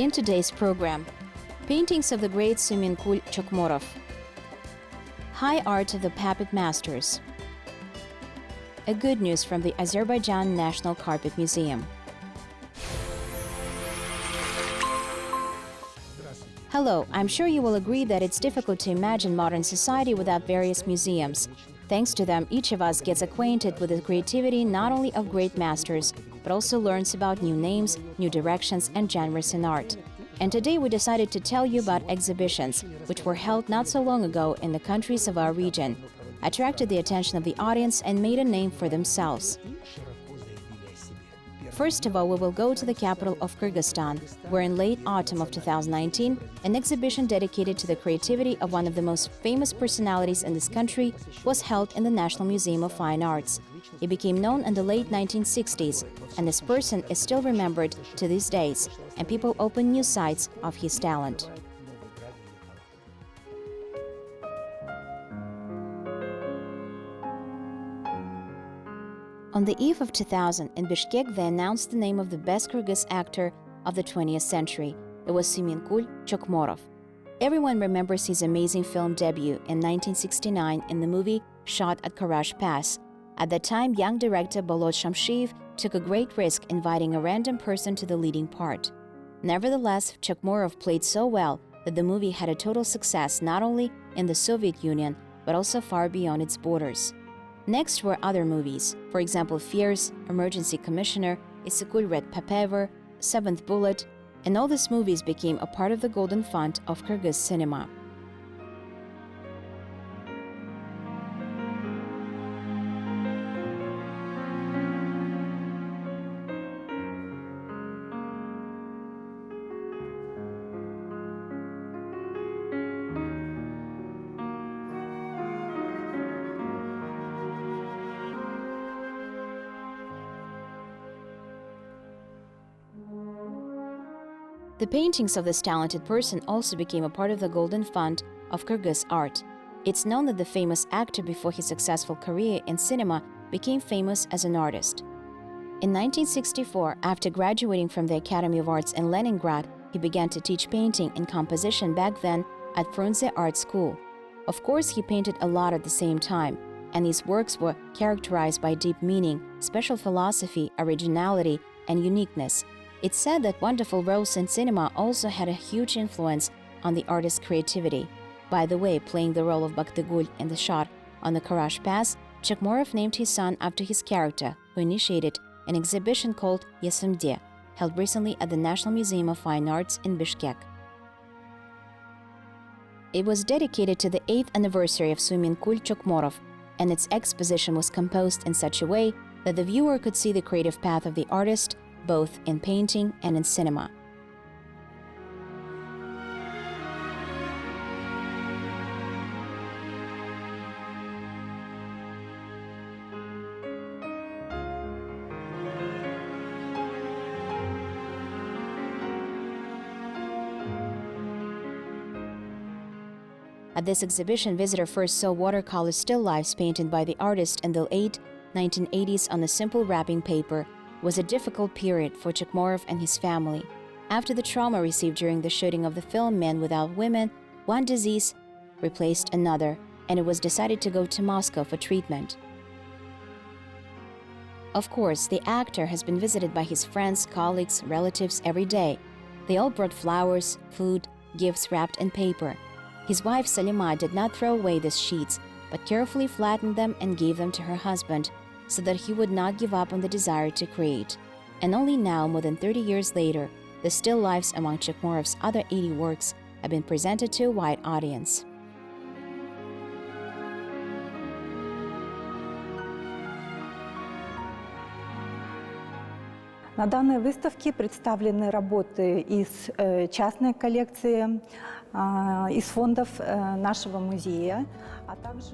In today's program, paintings of the Great Suymenkul Chokmorov, high art of the puppet masters, a good news from the Azerbaijan National Carpet Museum. Hello, I'm sure you will agree that it's difficult to imagine modern society without various museums. Thanks to them, each of us gets acquainted with the creativity not only of great masters, but also learns about new names, new directions, and genres in art. And today we decided to tell you about exhibitions, which were held not so long ago in the countries of our region, attracted the attention of the audience, and made a name for themselves. First of all, we will go to the capital of Kyrgyzstan, where in late autumn of 2019, an exhibition dedicated to the creativity of one of the most famous personalities in this country was held in the National Museum of Fine Arts. He became known in the late 1960s, and this person is still remembered to these days, and people open new sides of his talent. On the eve of 2000, in Bishkek, they announced the name of the best Kyrgyz actor of the 20th century. It was Suymenkul Chokmorov. Everyone remembers his amazing film debut in 1969 in the movie shot at Karash Pass. At that time, young director Bolot Shamshiyev took a great risk inviting a random person to the leading part. Nevertheless, Chokmorov played so well that the movie had a total success not only in the Soviet Union, but also far beyond its borders. Next were other movies, for example, Fierce, Emergency Commissioner, Isikul Red Papever, Seventh Bullet, and all these movies became a part of the golden font of Kyrgyz cinema. The paintings of this talented person also became a part of the golden font of Kyrgyz art. It's known that the famous actor before his successful career in cinema became famous as an artist. In 1964, after graduating from the Academy of Arts in Leningrad, he began to teach painting and composition back then at Frunze Art School. Of course, he painted a lot at the same time, and his works were characterized by deep meaning, special philosophy, originality, and uniqueness. It's said that wonderful roles in cinema also had a huge influence on the artist's creativity. By the way, playing the role of Baktygul in the shot on the Karash Pass, Chokmorov named his son after his character, who initiated an exhibition called Yesimde, held recently at the National Museum of Fine Arts in Bishkek. It was dedicated to the 8th anniversary of Suymenkul Chokmorov, and its exposition was composed in such a way that the viewer could see the creative path of the artist both in painting and in cinema. At this exhibition, visitor first saw watercolor still lifes painted by the artist in the late 1980s on a simple wrapping paper. Was a difficult period for Chokmorov and his family. After the trauma received during the shooting of the film Men Without Women, one disease replaced another, and it was decided to go to Moscow for treatment. Of course, the actor has been visited by his friends, colleagues, relatives every day. They all brought flowers, food, gifts wrapped in paper. His wife Salima did not throw away these sheets, but carefully flattened them and gave them to her husband, so that he would not give up on the desire to create. And only now, more than 30 years later, the still lifes among Chokmorov's other 80 works have been presented to a wide audience. На данной выставке представлены работы из частной коллекции, из фондов нашего музея.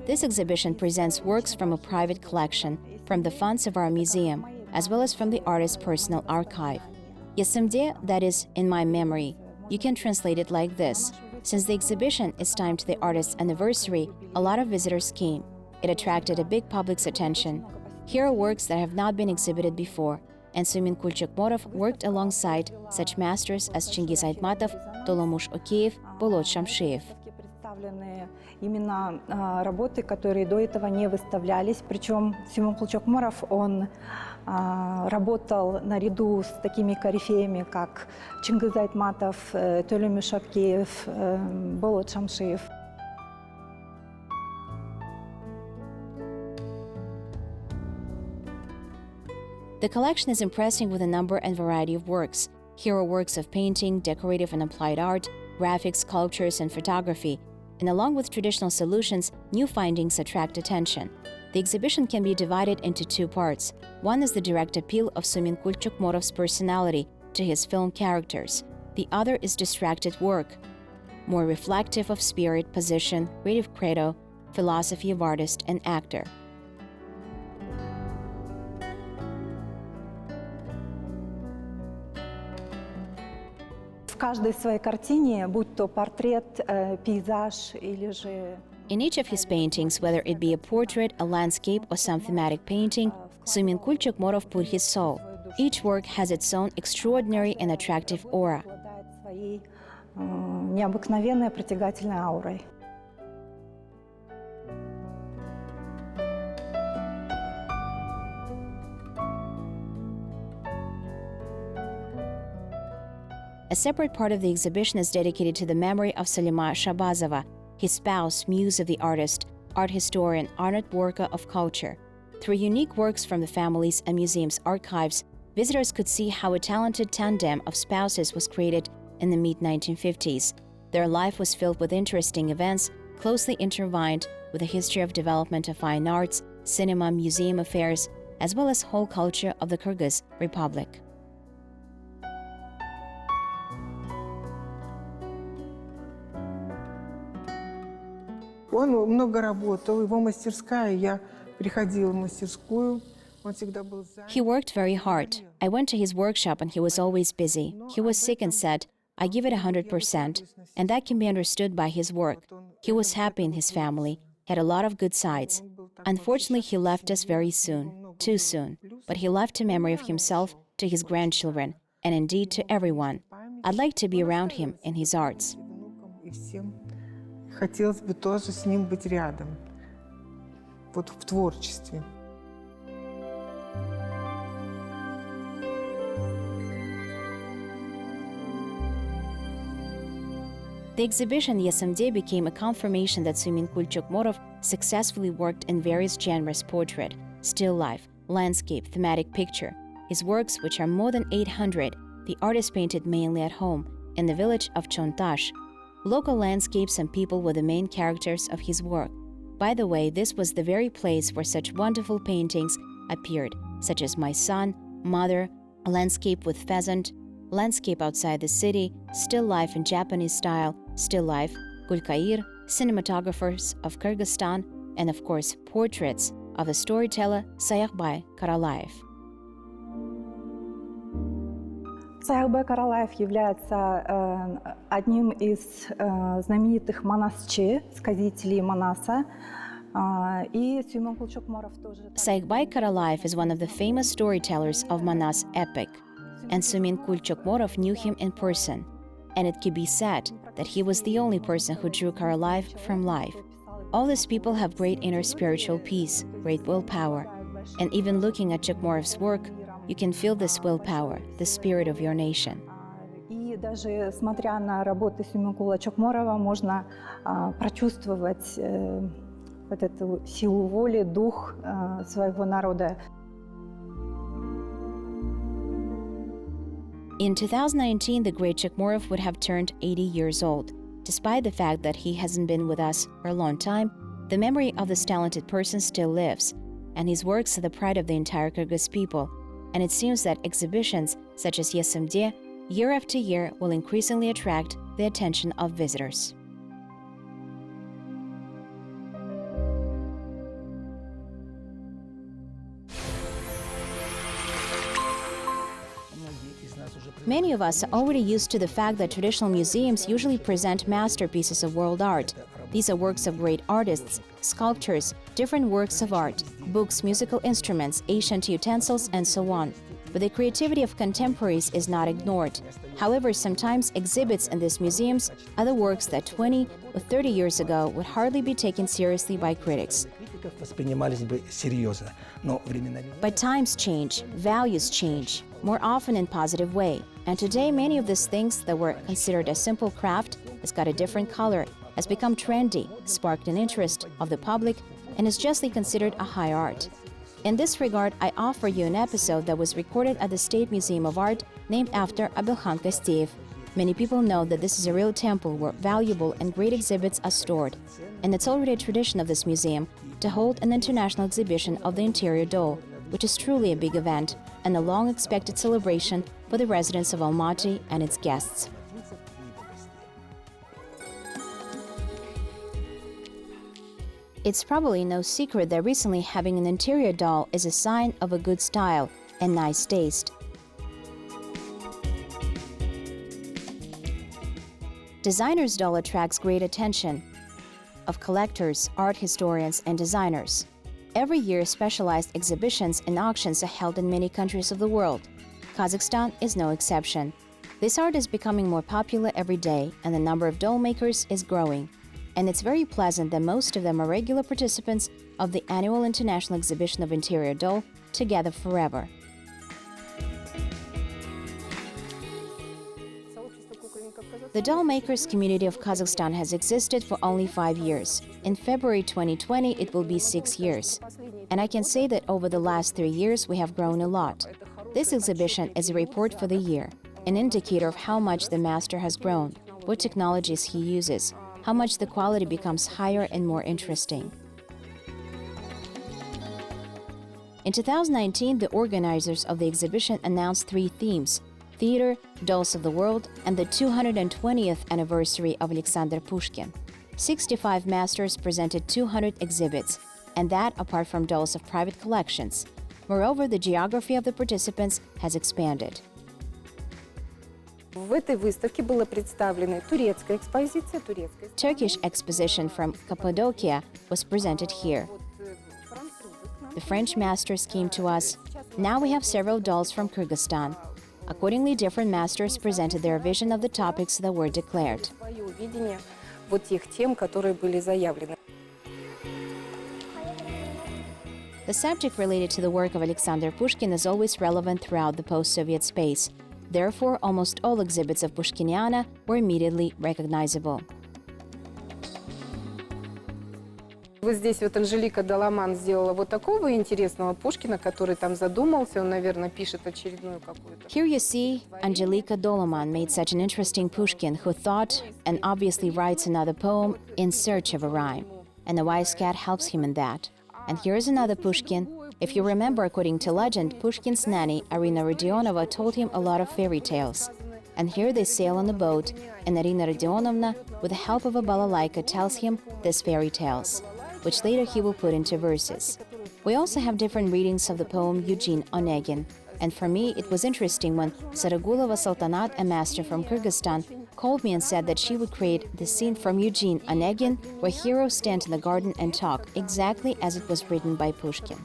This exhibition presents works from a private collection, from the funds of our museum, as well as from the artist's personal archive. Yesimde, that is, in my memory. You can translate it like this. Since the exhibition is timed to the artist's anniversary, a lot of visitors came. It attracted a big public's attention. Here are works that have not been exhibited before, and Suymenkul Chokmorov worked alongside such masters as Чингиз Айтматов, Толомуш Океев, Болот Шамшиев. Представлены именно работы, которые до этого не выставлялись. Причем Сuymenkul Chokmorov, он работал наряду с такими корифеями, как Чингиз Айтматов, Толомуш Океев, Болот Шамшиев. The collection is impressive with a number and variety of works. Here are works of painting, decorative and applied art, graphics, sculptures, and photography. And along with traditional solutions, new findings attract attention. The exhibition can be divided into two parts. One is the direct appeal of Suymenkul Chokmorov's personality to his film characters. The other is distracted work, more reflective of spirit, position, creative credo, philosophy of artist and actor. В каждой своей картине, будь то портрет, пейзаж или же... In each of his paintings, whether it be a portrait, a landscape, or some thematic painting, Suymenkul Chokmorov put his soul. Each work has its own extraordinary and attractive aura. обладает своей необыкновенной притягательной аурой. A separate part of the exhibition is dedicated to the memory of Salima Shabazova, his spouse, muse of the artist, art historian, honored worker of culture. Through unique works from the family's and museum's archives, visitors could see how a talented tandem of spouses was created in the mid-1950s. Their life was filled with interesting events, closely intertwined with the history of development of fine arts, cinema, museum affairs, as well as whole culture of the Kyrgyz Republic. Он много работал, его мастерская, я приходила в мастерскую, он всегда был занят. He worked very hard. I went to his workshop and he was always busy. He was sick and said, I give it 100%, and that can be understood by his work. He was happy in his family, had a lot of good sides. Unfortunately, he left us very soon, too soon, but he left a memory of himself to his grandchildren, and indeed to everyone. I'd like to be around him in his arts. И всем хотелось бы тоже с ним быть рядом, вот в творчестве. The exhibition Yesemde became a confirmation that Suymenkul Chokmorov successfully worked in various genres: portrait, still life, landscape, thematic picture. His works, which are more than 800, the artist painted mainly at home, in the village of Chontash. Local landscapes and people were the main characters of his work. By the way, this was the very place where such wonderful paintings appeared, such as My Son, Mother, a landscape with pheasant, landscape outside the city, still life in Japanese style, still life, Gulkair, cinematographers of Kyrgyzstan, and of course, portraits of the storyteller Sayakbay Karalayev. Sayakbay Karalayev является одним из знаменитых манасчы, сказителей Манаса. И Suymenkul Chokmorov тоже. Sayakbay Karalayev is one of the famous storytellers of Manas epic, and Suymenkul Chokmorov knew him in person. And it could be said that he was the only person who drew Karalayev from life. All these people have great inner spiritual peace, great willpower. And even looking at Chokmorov's work, you can feel this willpower, the spirit of your nation. И даже смотря на работы Suymenkul Chokmorova, можно прочувствовать вот эту силу воли, дух своего народа. In 2019, the Great Chokmorov would have turned 80 years old. Despite the fact that he hasn't been with us for a long time, the memory of this talented person still lives, and his works are the pride of the entire Kyrgyz people. And it seems that exhibitions such as Yesemde, year after year, will increasingly attract the attention of visitors. Many of us are already used to the fact that traditional museums usually present masterpieces of world art. These are works of great artists, sculptures, different works of art, books, musical instruments, ancient utensils, and so on. but the creativity of contemporaries is not ignored. However, sometimes exhibits in these museums are the works that 20 or 30 years ago would hardly be taken seriously by critics. But times change, values change, more often in positive way. And today, many of these things that were considered a simple craft has got a different color, has become trendy, sparked an interest of the public, and is justly considered a high art. In this regard, I offer you an episode that was recorded at the State Museum of Art named after Abelkhan Kosteev. Many people know that this is a real temple where valuable and great exhibits are stored, and it's already a tradition of this museum to hold an international exhibition of the interior doll, which is truly a big event and a long-expected celebration for the residents of Almaty and its guests. It's probably no secret that recently having an interior doll is a sign of a good style and nice taste. Designer's doll attracts great attention of collectors, art historians, and designers. Every year, specialized exhibitions and auctions are held in many countries of the world. Kazakhstan is no exception. This art is becoming more popular every day, and the number of doll makers is growing. And it's very pleasant that most of them are regular participants of the annual International Exhibition of Interior Doll, Together Forever. The doll makers community of Kazakhstan has existed for only 5 years. In February 2020, it will be 6 years. And I can say that over the last 3 years, we have grown a lot. This exhibition is a report for the year, an indicator of how much the master has grown, what technologies he uses, how much the quality becomes higher and more interesting. In 2019, the organizers of the exhibition announced 3 themes: theater, dolls of the world, and the 220th anniversary of Alexander Pushkin. 65 masters presented 200 exhibits, and that apart from dolls of private collections. Moreover, the geography of the participants has expanded. В этой выставке была представлена турецкая экспозиция, Turkish exposition from Cappadocia was presented here. The French masters came to us. Now we have several dolls from Kyrgyzstan. Accordingly, different masters presented their vision of the topics that were declared. свое видение вот тех тем, которые были заявлены. The subject related to the work of Alexander Pushkin is always relevant throughout the post-Soviet space. Therefore, almost all exhibits of Pushkiniana were immediately recognizable. Вот здесь вот Анжелика Доломан сделала вот такого интересного Пушкина, который там задумался, он, наверное, пишет очередную какую-то. Here you see, Angelika Doloman made such an interesting Pushkin who thought and obviously writes another poem in search of a rhyme, and the wise cat helps him in that. And here's another Pushkin. If you remember, according to legend, Pushkin's nanny, Arina Rodionova, told him a lot of fairy tales. And here they sail on a boat, and Arina Rodionovna, with the help of a balalaika, tells him these fairy tales, which later he will put into verses. We also have different readings of the poem Eugene Onegin. And for me, it was interesting when Saragulova Sultanat, a master from Kyrgyzstan, called me and said that she would create the scene from Eugene Onegin, where heroes stand in the garden and talk, exactly as it was written by Pushkin.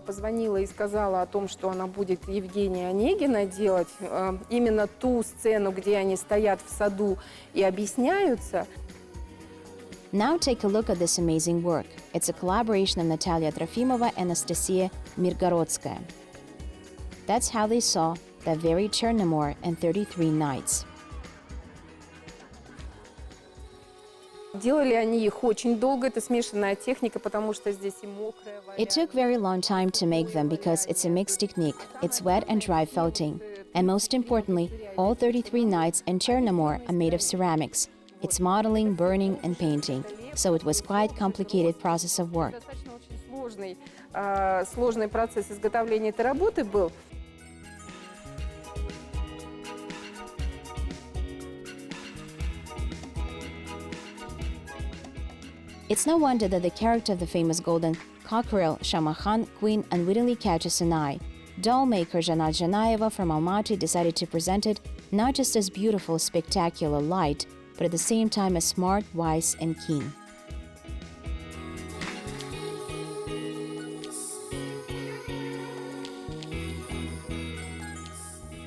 Позвонила и сказала о том, что она будет Евгения Онегина делать, именно ту сцену, где они стоят в саду и объясняются. Now take a look at this amazing work. It's a collaboration of Natalia Trofimova and Anastasia Mirgorodskaya. That's how they saw that very Chernomor and 33 Nights. Делали они их очень долго, это смешанная техника, потому что здесь и мокрая вода. It took very long time to make them because it's a mixed technique. It's wet and dry felting. And most importantly, all 33 Nights and Chernomor are made of ceramics. It's modeling, burning, and painting. So it was quite complicated process of work. Достаточно очень сложный процесс изготовления этой работы был. It's no wonder that the character of the famous golden cockerel Shamakhan Queen unwittingly catches an eye. Doll maker Janat Janayeva from Almaty decided to present it not just as beautiful, spectacular, light, but at the same time as smart, wise, and keen.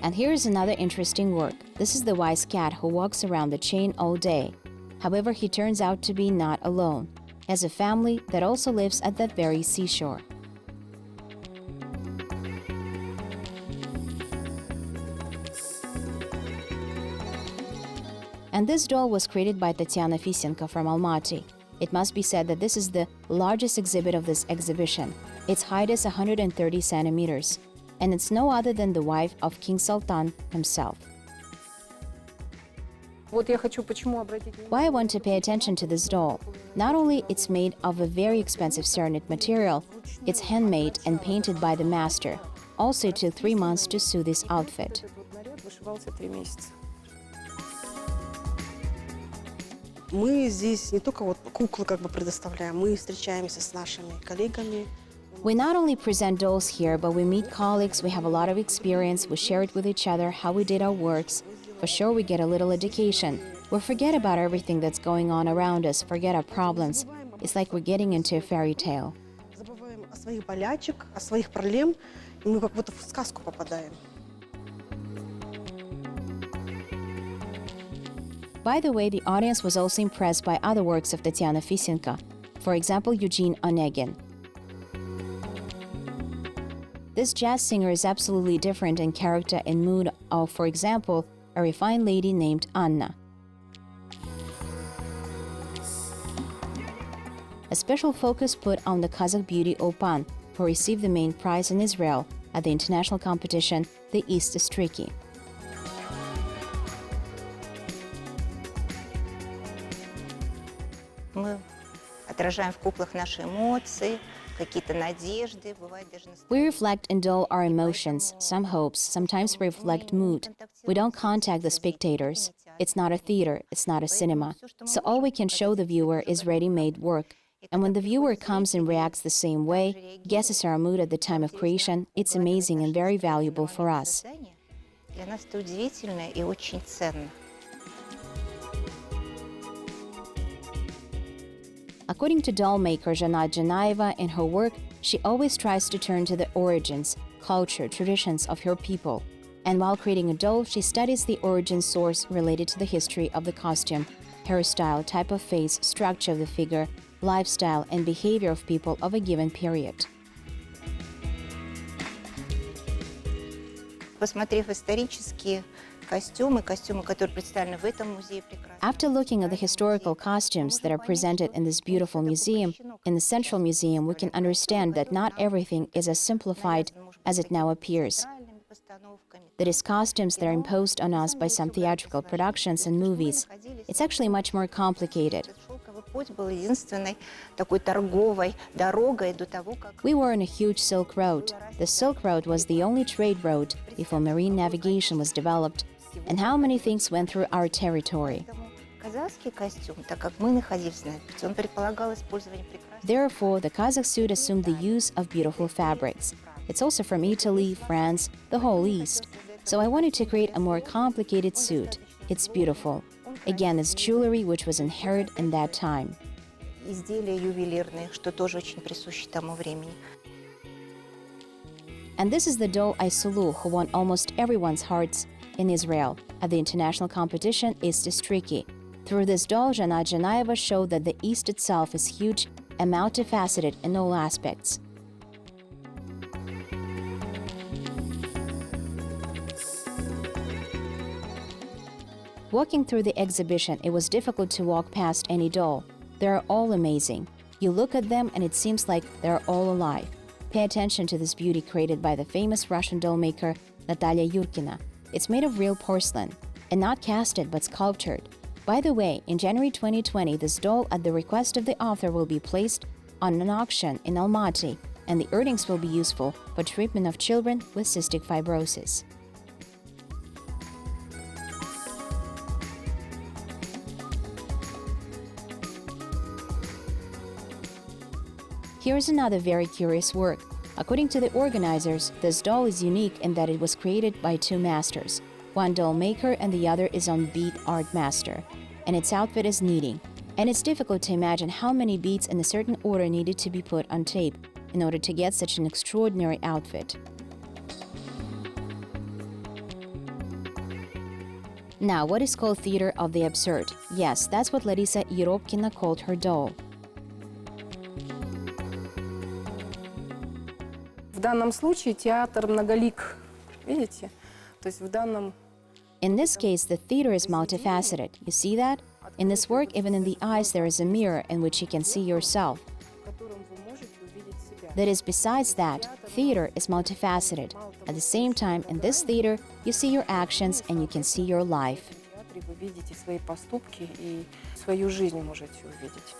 And here is another interesting work. This is the wise cat who walks around the chain all day. However, he turns out to be not alone. He has a family that also lives at that very seashore. And this doll was created by Tatiana Fisenko from Almaty. It must be said that this is the largest exhibit of this exhibition. Its height is 130 centimeters, and it's no other than the wife of King Sultan himself. Why I want to pay attention to this doll? Not only it's made of a very expensive ceramide material, it's handmade and painted by the master. Also, it took 3 months to sew this outfit. Мы здесь не только вот куклы как бы предоставляем, мы встречаемся с нашими коллегами. We not only present dolls here, but we meet colleagues, we have a lot of experience, we share it with each other, how we did our works. For sure, we get a little education. We forget about everything that's going on around us, forget our problems. It's like we're getting into a fairy tale. Забываем о своих болячек, о своих проблем, и мы как будто в сказку попадаем. By the way, the audience was also impressed by other works of Tatiana Fisenko, for example, Eugene Onegin. This jazz singer is absolutely different in character and mood of, for example, a refined lady named Anna. A special focus put on the Kazakh beauty Opan, who received the main prize in Israel at the international competition, the East is Tricky. Мы отражаем в куклах наши эмоции, какие-то надежды, бывает даже We reflect in doll our emotions, some hopes, sometimes we reflect mood. We don't contact the spectators. It's not a theater, it's not a cinema. So all we can show the viewer is ready-made work. And when the viewer comes and reacts the same way, guesses our mood at the time of creation, it's amazing and very valuable for us. Для нас это удивительно и очень ценно. According to doll maker Janat Janaeva, in her work, she always tries to turn to the origins, culture, traditions of her people. And while creating a doll, she studies the origin source related to the history of the costume, hairstyle, type of face, structure of the figure, lifestyle, and behavior of people of a given period. Посмотрев исторические костюмы, которые представлены в этом музее, прекрасно. After looking at the historical costumes that are presented in this beautiful museum, in the Central Museum, we can understand that not everything is as simplified as it now appears. That is, costumes that are imposed on us by some theatrical productions and movies. It's actually much more complicated. We were on a huge Silk Road. The Silk Road was the only trade road before marine navigation was developed, and how many things went through our territory. Therefore, the Kazakh suit assumed the use of beautiful fabrics. It's also from Italy, France, the whole East. So I wanted to create a more complicated suit. It's beautiful. Again, it's jewelry which was inherent in that time. And this is the doll Aysulu, who won almost everyone's hearts in Israel at the international competition East is Tricky. Through this doll, Janat Janaeva showed that the East itself is huge and multifaceted in all aspects. Walking through the exhibition, it was difficult to walk past any doll. They're all amazing. You look at them and it seems like they're all alive. Pay attention to this beauty created by the famous Russian doll maker Natalia Yurkina. It's made of real porcelain, and not casted but sculptured. By the way, in January 2020, this doll, at the request of the author, will be placed on an auction in Almaty, and the earnings will be useful for treatment of children with cystic fibrosis. Here's another very curious work. According to the organizers, this doll is unique in that it was created by two masters. One doll maker and the other is on bead art master. And its outfit is knitting. And it's difficult to imagine how many beads in a certain order needed to be put on tape in order to get such an extraordinary outfit. Now, what is called theater of the absurd? Yes, that's what Larisa Yeropkina called her doll. В данном случае театр многолик. Видите? То есть в данном... In this case, the theater is multifaceted. You see that? In this work, even in the eyes, there is a mirror in which you can see yourself. That is, besides that, theater is multifaceted. At the same time, in this theater, you see your actions and you can see your life. Вы видите свои поступки и свою жизнь можете увидеть.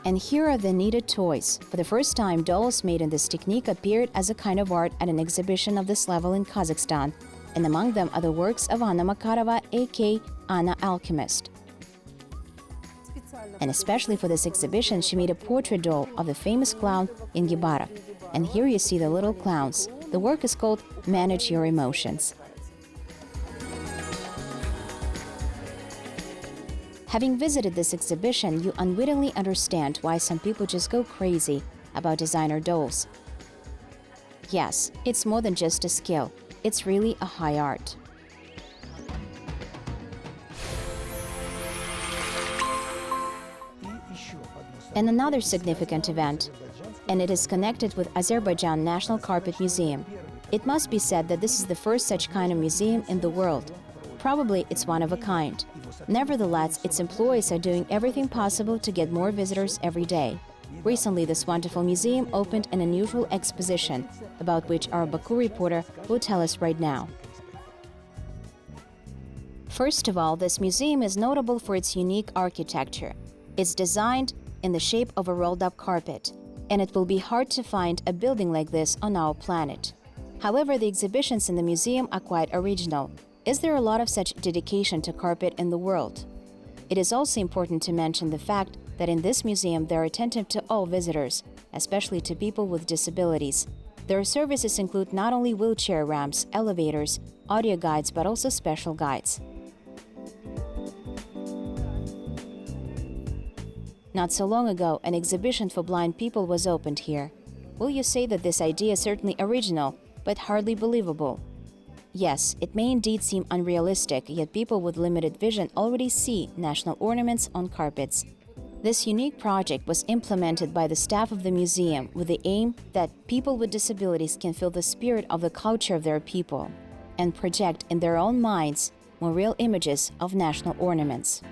And here are the needed toys. For the first time, dolls made in this technique appeared as a kind of art at an exhibition of this level in Kazakhstan. And among them are the works of Anna Makarova, aka Anna Alchemist. And especially for this exhibition, she made a portrait doll of the famous clown Ingibarov. And here you see the little clowns. The work is called Manage Your Emotions. Having visited this exhibition, you unwittingly understand why some people just go crazy about designer dolls. Yes, it's more than just a skill. It's really a high art. And another significant event, and it is connected with Azerbaijan National Carpet Museum. It must be said that this is the first such kind of museum in the world. Probably it's one of a kind. Nevertheless, its employees are doing everything possible to get more visitors every day. Recently, this wonderful museum opened an unusual exposition, about which our Baku reporter will tell us right now. First of all, this museum is notable for its unique architecture. It's designed in the shape of a rolled-up carpet, and it will be hard to find a building like this on our planet. However, the exhibitions in the museum are quite original. Is there a lot of such dedication to carpet in the world? It is also important to mention the fact that in this museum they are attentive to all visitors, especially to people with disabilities. Their services include not only wheelchair ramps, elevators, audio guides, but also special guides. Not so long ago, an exhibition for blind people was opened here. Will you say that this idea is certainly original, but hardly believable? Yes, it may indeed seem unrealistic, yet people with limited vision already see national ornaments on carpets. This unique project was implemented by the staff of the museum with the aim that people with disabilities can feel the spirit of the culture of their people and project in their own minds more real images of national ornaments.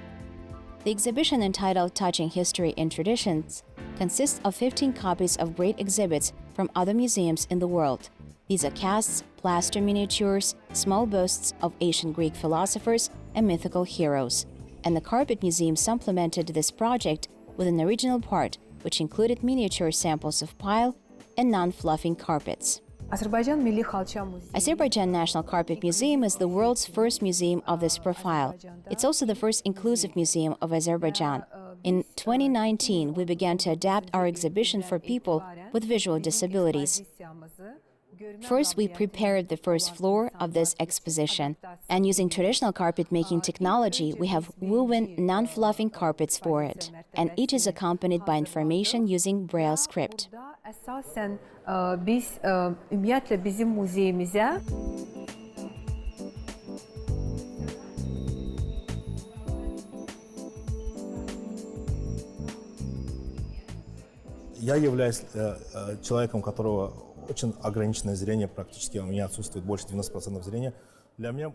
The exhibition, entitled Touching History and Traditions, consists of 15 copies of great exhibits from other museums in the world. These are casts, plaster miniatures, small busts of ancient Greek philosophers and mythical heroes. And the Carpet Museum supplemented this project with an original part, which included miniature samples of pile and non-fluffing carpets. Azerbaijan National Carpet Museum is the world's first museum of this profile. It's also the first inclusive museum of Azerbaijan. In 2019, we began to adapt our exhibition for people with visual disabilities. First, we prepared the first floor of this exposition, and using traditional carpet-making technology, we have woven non-fluffing carpets for it, and each is accompanied by information using Braille script. Əsasən biz ümumiyyətlə bizim muzeyimizə Я являюсь человеком, у которого очень ограниченное зрение, практически у меня отсутствует больше 90% зрения. Для меня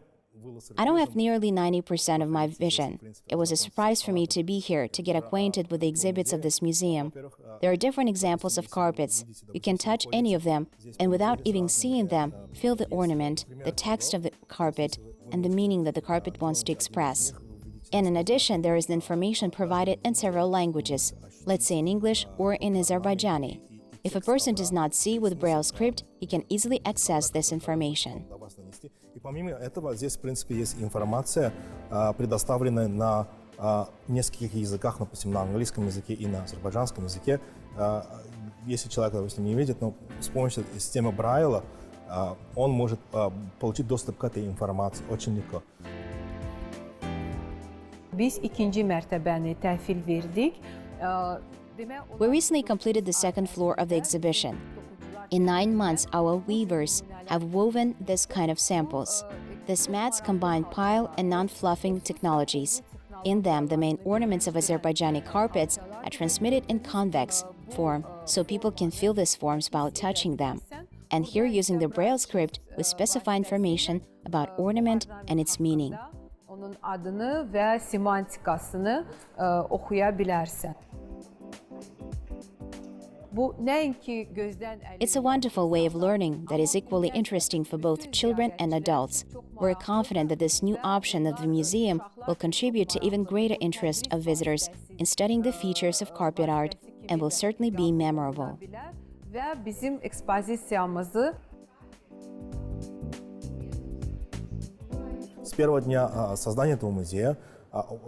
I don't have nearly 90% of my vision. It was a surprise for me to be here, to get acquainted with the exhibits of this museum. There are different examples of carpets. You can touch any of them, and without even seeing them, feel the ornament, the text of the carpet, and the meaning that the carpet wants to express. And in addition, there is information provided in several languages, let's say in English or in Azerbaijani. If a person does not see with Braille script, he can easily access this information. И помимо этого, здесь, в принципе, есть информация, предоставленная на нескольких языках, допустим, на английском языке и на азербайджанском языке. Если человек, допустим, не видит, но с помощью системы Брайла он может получить доступ к этой информации очень легко. Biz ikinci mərtəbəni təhvil verdik. We recently completed the second floor of the exhibition. In 9 months, our weavers have woven this kind of samples. These mats combine pile and non-fluffing technologies. In them, the main ornaments of Azerbaijani carpets are transmitted in convex form, so people can feel these forms while touching them. And here, using the Braille script, we specify information about ornament and its meaning. Onun adını və semantikasını oxuya bilərsən. Bu nəinki gözdən It's a wonderful way of learning that is equally interesting for both children and adults. We're confident that this new option of the museum will contribute to even greater interest of visitors in studying the features of carpet art and will certainly be memorable. Və bizim ekspozisiyamızı С первого дня создания этого музея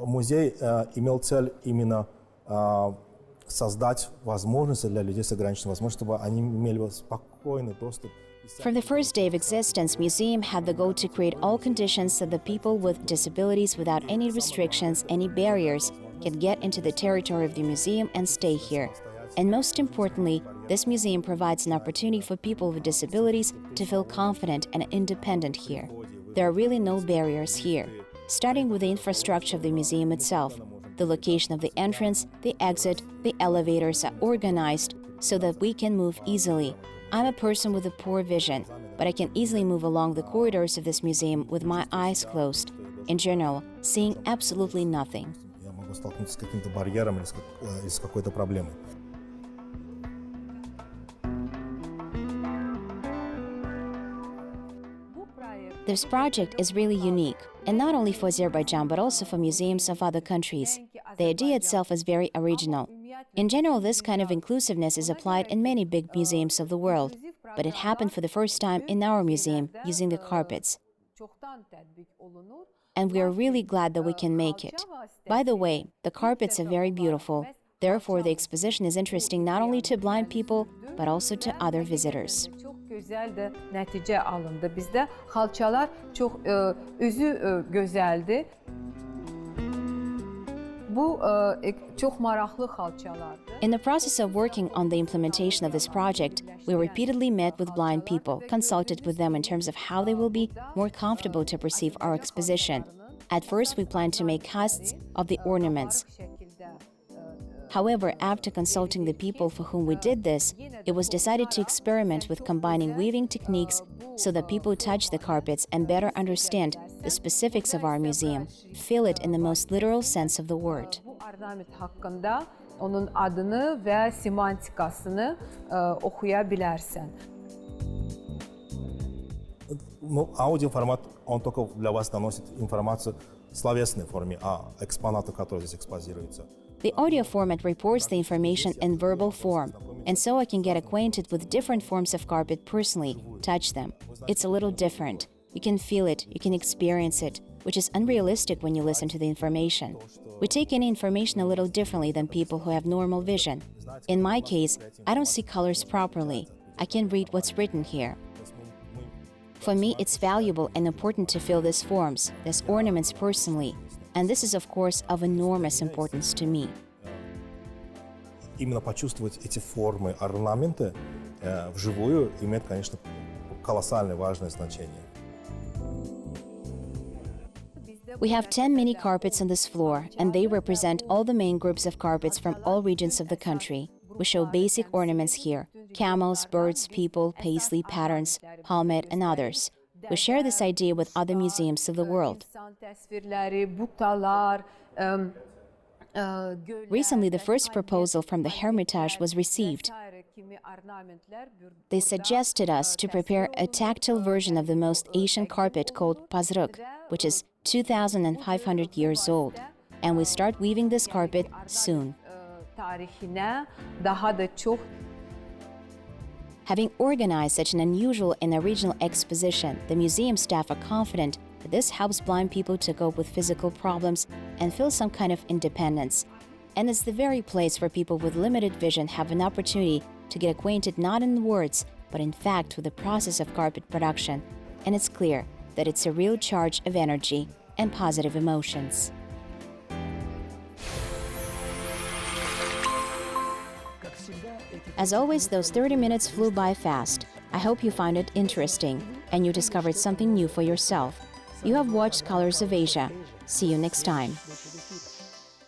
музей имел цель именно создать возможности для людей с ограниченными возможностями, чтобы они имели спокойный доступ. From the first day of existence, museum had the goal to create all conditions so that people with disabilities without any restrictions, any barriers, can get into the territory of the museum and stay here. And most importantly, this museum provides an opportunity for people with disabilities to feel confident and independent here. There are really no barriers here. Starting with the infrastructure of the museum itself, the location of the entrance, the exit, the elevators are organized so that we can move easily. I'm a person with a poor vision, but I can easily move along the corridors of this museum with my eyes closed. In general, seeing absolutely nothing. Я могу столкнуться с каким-то барьером или с какой-то проблемой. This project is really unique, and not only for Azerbaijan but also for museums of other countries. The idea itself is very original. In general, this kind of inclusiveness is applied in many big museums of the world, but it happened for the first time in our museum using the carpets. And we are really glad that we can make it. By the way, the carpets are very beautiful. Therefore, the exposition is interesting not only to blind people, but also to other visitors. Gözəl də nəticə alındı. Bizdə xalçalar çox özü gözəldir. Bu çox maraqlı xalçalardır. In the process of working on the implementation of this project, we repeatedly met with blind people, consulted with them in terms of how they will be more comfortable to perceive our exposition. At first, we planned to make casts of the ornaments. However, after consulting the people for whom we did this, it was decided to experiment with combining weaving techniques so that people touch the carpets and better understand the specifics of our museum, feel it in the most literal sense of the word. Bu ornament haqqında onun adını və semantikasını oxuya bilərsən. Ну, аудиоформат, он только для вас доносит информацию в словесной форме о экспонатах, которые здесь экспозируются. The audio format reports the information in verbal form, and so I can get acquainted with different forms of carpet personally, touch them. It's a little different. You can feel it, you can experience it, which is unrealistic when you listen to the information. We take in information a little differently than people who have normal vision. In my case, I don't see colors properly. I can read what's written here. For me, it's valuable and important to feel these forms, these ornaments personally. And this is, of course, of enormous importance to me. Именно почувствовать эти формы, орнаменты вживую имеет, конечно, колоссальное важное значение. We have 10 mini carpets on this floor, and they represent all the main groups of carpets from all regions of the country. We show basic ornaments here: camels, birds, people, paisley, patterns, palmette, and others. We share this idea with other museums of the world. Recently, the first proposal from the Hermitage was received. They suggested us to prepare a tactile version of the most ancient carpet called pazrık, which is 2,500 years old, and we start weaving this carpet soon. Having organized such an unusual and original exposition, the museum staff are confident that this helps blind people to cope with physical problems and feel some kind of independence. And it's the very place where people with limited vision have an opportunity to get acquainted not in words, but in fact with the process of carpet production. And it's clear that it's a real charge of energy and positive emotions. As always, those 30 minutes flew by fast. I hope you found it interesting and you discovered something new for yourself. You have watched Colors of Asia. See you next time.